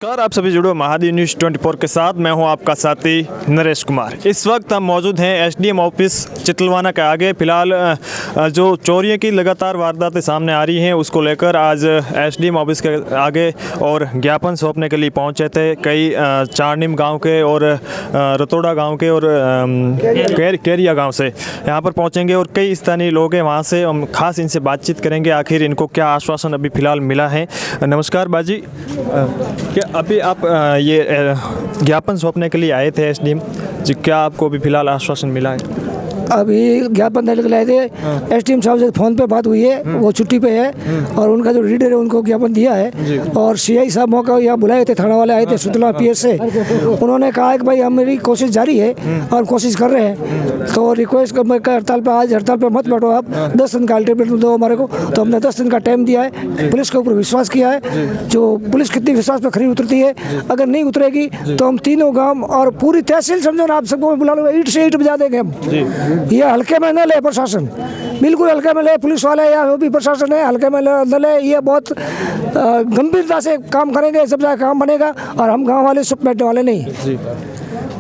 नमस्कार, आप सभी जुड़ो महादी न्यूज़ 24 के साथ। मैं हूं आपका साथी नरेश कुमार। इस वक्त हम मौजूद हैं एसडीएम ऑफिस चितलवाना के आगे। फिलहाल जो चोरियों की लगातार वारदातें सामने आ रही हैं उसको लेकर आज एसडीएम ऑफिस के आगे और ज्ञापन सौंपने के लिए पहुंचे थे कई चारनीम गांव के और रतोड़ा गांव के और केरिया गांव से यहां पर पहुंचेंगे और कई स्थानीय लोग हैं वहां से। हम खास इनसे बातचीत करेंगे आखिर इनको क्या आश्वासन अभी फ़िलहाल मिला है। नमस्कार बाजी, क्या अभी आप ये ज्ञापन सौंपने के लिए आए थे एसडीएम जी, क्या आपको अभी फिलहाल आश्वासन मिला है? अभी ज्ञापन देने के लिए आए थे। एसडीएम साहब से फ़ोन पे बात हुई है, वो छुट्टी पे है और उनका जो रीडर है उनको ज्ञापन दिया है। और सीआई साहब मौका यहाँ बुलाए थे, थाना वाले आए थे सुतला पीएस से। उन्होंने कहा है कि भाई हमारी कोशिश जारी है और कोशिश कर रहे हैं, तो रिक्वेस्ट कर हड़ताल पर आज हड़ताल पर मत बैठो आप, 10 दिन का अल्टीमेटम दो हमारे को। तो हमने 10 दिन का टाइम दिया है, पुलिस के ऊपर विश्वास किया है। जो पुलिस कितनी विश्वास पर खरी उतरती है, अगर नहीं उतरेगी तो हम तीनों गाँव और पूरी तहसील समझो ना, आप सबको बुला लो, ईंट से ईंट बजा देंगे हम। ये हल्के में न ले प्रशासन, बिल्कुल हल्के में ले पुलिस वाले या वो भी प्रशासन है, हल्के में न ले। ये बहुत गंभीरता से काम करेंगे, सब जगह काम बनेगा और हम गांव वाले सुप बैठने वाले नहीं।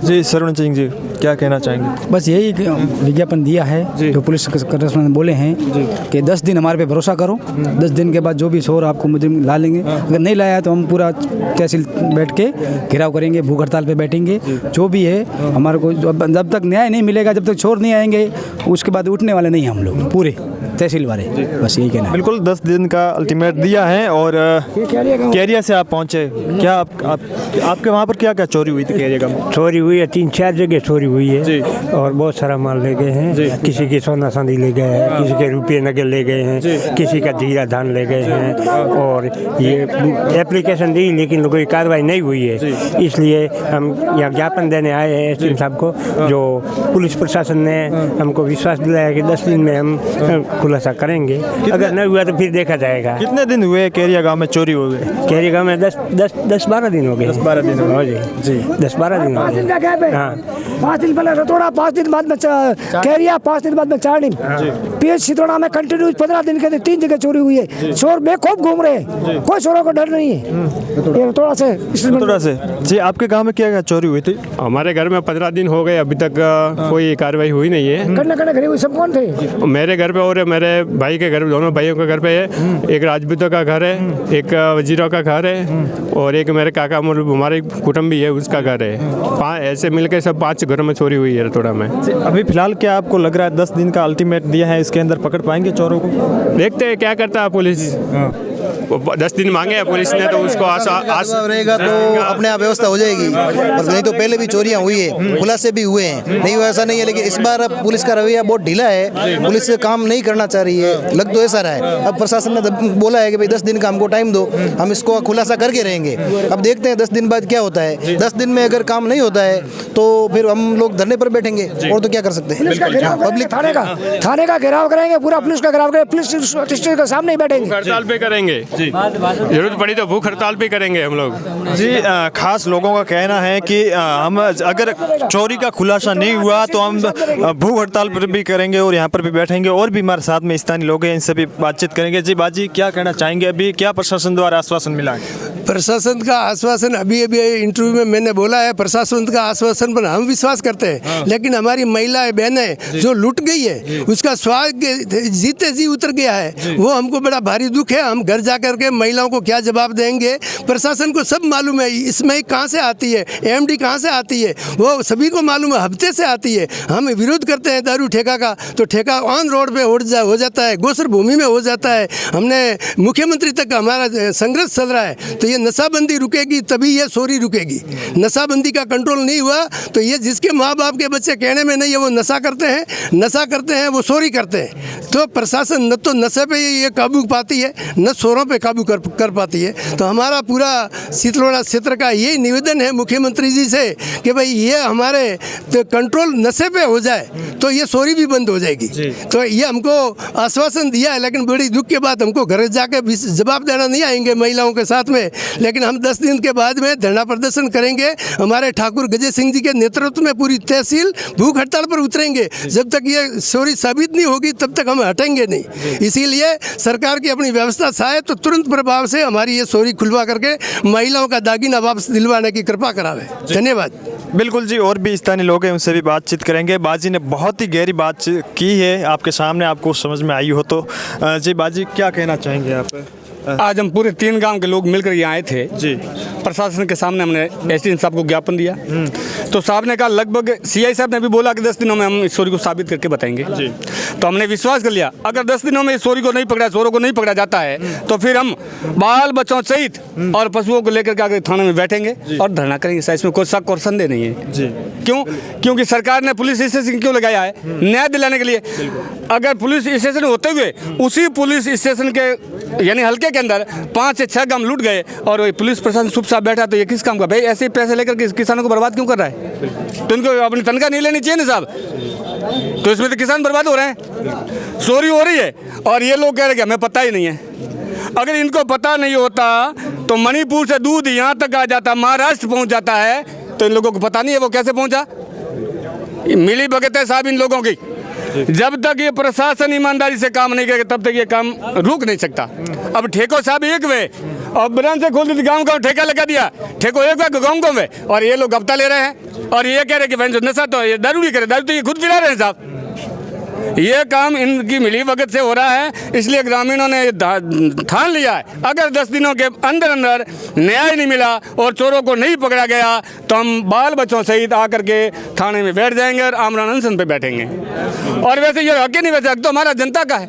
जी सरवण सिंह जी, क्या कहना चाहेंगे? बस यही विज्ञापन दिया है जो पुलिस कमिश्नर बोले हैं कि 10 दिन हमारे पे भरोसा करो, 10 दिन के बाद जो भी शोर आपको मुजरिम ला लेंगे। अगर नहीं लाया तो हम पूरा तहसील बैठ के घेराव करेंगे, भूख हड़ताल पे बैठेंगे। जो भी है हमारे को जब तक न्याय नहीं मिलेगा, जब तक चोर नहीं आएंगे, उसके बाद उठने वाले नहीं हम लोग पूरे तहसील वाले। बस यही कहना। बिल्कुल 10 दिन का अल्टीमेट दिया है। और केरिया से आप पहुँचे, क्या आपके वहाँ पर क्या क्या चोरी हुई थी? केरिया गाँव चोरी हुई है, 3-4 जगह चोरी हुई है जी। और बहुत सारा माल ले गए हैं। किसी की सोना चांदी ले गए हैं, किसी के रुपये नगद ले गए हैं, किसी का जीरा धान ले गए हैं। और ये एप्लीकेशन दी लेकिन कोई कार्रवाई नहीं हुई है, इसलिए हम यहाँ ज्ञापन देने आए हैं एसडीएम साहब को। जो पुलिस प्रशासन ने हमको विश्वास दिलाया कि 10 दिन में हम खुलासा करेंगे, अगर नहीं हुआ तो फिर देखा जाएगा। कितने दिन हुए केरिया गाँव में चोरी हो गए? केरिया गाँव में 10-12 दिन हो गए। 10-12 दिन हो गए जी। 10-12 दिन हो गए। 5 दिन पहले रतोड़ा, 5 दिन बाद में केरिया, 5 दिन बाद में चारनीम। पीएच सितोड़ा में कंटिन्यू 15 दिन के 3 जगह चोरी हुई है। चोर बेखौफ घूम रहे हैं, कोई चोरों को डर नहीं है। ये रतोड़ा से जी। आपके गांव में क्या क्या चोरी हुई थी? हमारे घर में 15 दिन हो गए, अभी तक कोई कार्रवाई हुई नहीं है। कन्ना घरे हुई सब कौन थे? मेरे घर पे और मेरे भाई के घर, दोनों भाइयों के घर पे है। एक राजपूतों का घर है, एक वजीरों का घर है और एक मेरे काका हमारे कुटुंब भी है, उसका घर है। ऐसे मिलकर सब 5 घरों में चोरी हुई है रतोड़ा में। अभी फिलहाल क्या आपको लग रहा है 10 दिन का अल्टीमेट दिया है, इसके अंदर पकड़ पाएंगे चोरों को? देखते हैं क्या करता है पुलिस। 10 दिन मांगे हैं पुलिस ने, तो उसको आस रहेगा तो अपने आप व्यवस्था हो जाएगी। और नहीं तो पहले भी चोरियां हुई है, खुलासे भी हुए हैं, नहीं हुआ ऐसा नहीं है। लेकिन इस बार अब पुलिस का रवैया बहुत ढीला है, पुलिस से काम नहीं करना चाह रही है, लग तो ऐसा रहा है। अब प्रशासन ने बोला है कि भाई 10 दिन का हमको टाइम दो, हम इसको खुलासा करके रहेंगे। अब देखते हैं 10 दिन बाद क्या होता है। 10 दिन में अगर काम नहीं होता है तो फिर हम लोग धरने पर बैठेंगे, और तो क्या कर सकते हैं। पब्लिक थाने का घेराव करेंगे, पूरा पुलिस का घेराव करेंगे, पुलिस स्टेशन के सामने बैठेंगे, हड़ताल पे करेंगे। जरूरत पड़ी तो भूख हड़ताल पे करेंगे हम लोग जी। खास लोगों का कहना है कि हम अगर चोरी का खुलासा नहीं हुआ तो हम भूख हड़ताल पर भी करेंगे और यहाँ पर भी बैठेंगे। और भी हमारे साथ में स्थानीय लोग हैं, इनसे भी बातचीत करेंगे। जी बाजी, क्या कहना चाहेंगे? अभी क्या प्रशासन द्वारा आश्वासन मिला है? प्रशासन का आश्वासन अभी इंटरव्यू में मैंने बोला है, प्रशासन का आश्वासन पर हम विश्वास करते हैं। लेकिन हमारी महिलाएं बहनें जो लूट गई है, उसका स्वाद जीते जी उतर गया है, वो हमको बड़ा भारी दुख है। हम घर जा करके महिलाओं को क्या जवाब देंगे? प्रशासन को सब मालूम है इसमें कहाँ से आती है, एमडी कहाँ से आती है, वो सभी को मालूम है, हफ्ते से आती है। हम विरोध करते हैं दारू ठेका का, तो ठेका ऑन रोड पे हो जाता है, गोसर भूमि में हो जाता है। हमने मुख्यमंत्री तक हमारा संघर्ष चल रहा है। तो ये नशाबंदी रुकेगी तभी ये चोरी रुकेगी। नशाबंदी का कंट्रोल नहीं हुआ तो ये जिसके माँ बाप के बच्चे कहने में नहीं है, वो नशा करते हैं, वो चोरी करते हैं। तो प्रशासन न तो नशे पे ये काबू पाती है, न चोरों पे काबू कर पाती है। तो हमारा पूरा सितलोड़ा क्षेत्र का यही निवेदन है मुख्यमंत्री जी से कि भाई ये हमारे तो कंट्रोल नशे पे हो जाए तो ये चोरी भी बंद हो जाएगी। तो ये हमको आश्वासन दिया है, लेकिन बड़ी दुख के बाद हमको घर जाके जवाब देना नहीं आएंगे महिलाओं के साथ में। लेकिन हम 10 दिन के बाद में धरना प्रदर्शन करेंगे। हमारे ठाकुर गजय सिंह जी के नेतृत्व में पूरी तहसील भूख हड़ताल पर उतरेंगे। जब तक ये चोरी साबित नहीं होगी तब तक हम हटेंगे नहीं। इसीलिए सरकार की अपनी व्यवस्था चाहे तो तुरंत प्रभाव से हमारी ये चोरी खुलवा करके महिलाओं का दागिना वापस दिलवाने की कृपा करावे। धन्यवाद। बिल्कुल जी, और भी स्थानीय लोग हैं, उनसे भी बातचीत करेंगे। बाजी ने बहुत ही गहरी बातचीत की है आपके सामने, आपको समझ में आई हो तो। जी बाजी, क्या कहना चाहेंगे आप? आज हम पूरे 3 गांव के लोग मिलकर यहाँ आए थे जी। प्रशासन के सामने हमने एसडीएम साहब को ज्ञापन दिया, तो साहब ने कहा लगभग सीआई साहब ने भी बोला कि 10 दिनों में हम इस चोरी को साबित करके बताएंगे जी। तो हमने विश्वास कर लिया अगर 10 दिनों में इस चोरी को नहीं पकड़ा, चोरों को नहीं पकड़ा जाता है तो फिर हम बाल बच्चों सहित और पशुओं को लेकर के आगे थाने में बैठेंगे और धरना करेंगे। सर इसमें कोई शक और संदेह नहीं है जी। क्यों? क्योंकि सरकार ने पुलिस स्टेशन क्यों लगाया है? न्याय दिलाने के लिए। अगर पुलिस स्टेशन होते हुए उसी पुलिस स्टेशन के यानी हल्के के अंदर 5 से 6 गांव लूट गए और वही पुलिस प्रशासन चुपचाप बैठा, तो ये किस काम का? भाई ऐसे ही पैसे लेकर के किसानों को बर्बाद क्यों कर रहा है? तो इनको अपनी तनख्वाह नहीं लेनी चाहिए ना साहब? तो इसमें तो किसान बर्बाद हो रहे हैं, चोरी हो रही है और ये लोग कह रहे हैं कि हमें पता ही नहीं है। अगर इनको पता नहीं होता तो मणिपुर से दूध यहाँ तक आ जाता, महाराष्ट्र पहुँच जाता है, तो इन लोगों को पता नहीं है वो कैसे पहुँचा। मिली भगत है साहब इन लोगों की। जब तक ये प्रशासन ईमानदारी से काम नहीं करेगा तब तक ये काम रुक नहीं सकता। अब ठेको साहब एक वे और ब्रांच से खोल दी, गाँव गाँव ठेका लगा दिया, ठेको एक वे गाँव गाँव में, और ये लोग हफ्ता ले रहे हैं और ये कह रहे हैं कि जो नशा तो ये दारू नहीं करे, दारू तो ये खुद पिला रहे हैं साहब। ये काम इनकी मिली भगत से हो रहा है, इसलिए ग्रामीणों ने ठान लिया है अगर 10 दिनों के अंदर अंदर न्याय नहीं मिला और चोरों को नहीं पकड़ा गया तो हम बाल बच्चों सहित आकर के थाने में बैठ जाएंगे और आमरण अनशन पे बैठेंगे। और वैसे ये हक ही नहीं, वैसे हक तो हमारा जनता का है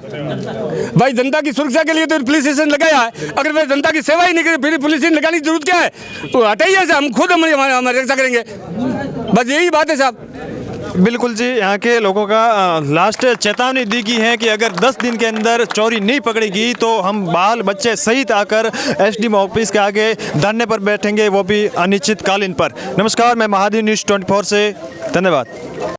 भाई। जनता की सुरक्षा के लिए तो पुलिस स्टेशन लगाया है, अगर वैसे जनता की सेवा ही नहीं करें फिर पुलिस स्टेशन लगाने की जरूरत क्या है? तो हटाइए से हम खुद हमारी रक्षा करेंगे, बस यही बात है साहब। बिल्कुल जी, यहाँ के लोगों का लास्ट चेतावनी दी गई है कि अगर 10 दिन के अंदर चोरी नहीं पकड़ेगी तो हम बाल बच्चे सहित आकर एसडीएम ऑफिस के आगे धरने पर बैठेंगे, वो भी अनिश्चितकालीन पर। नमस्कार, मैं महादीप न्यूज़ 24 से, धन्यवाद।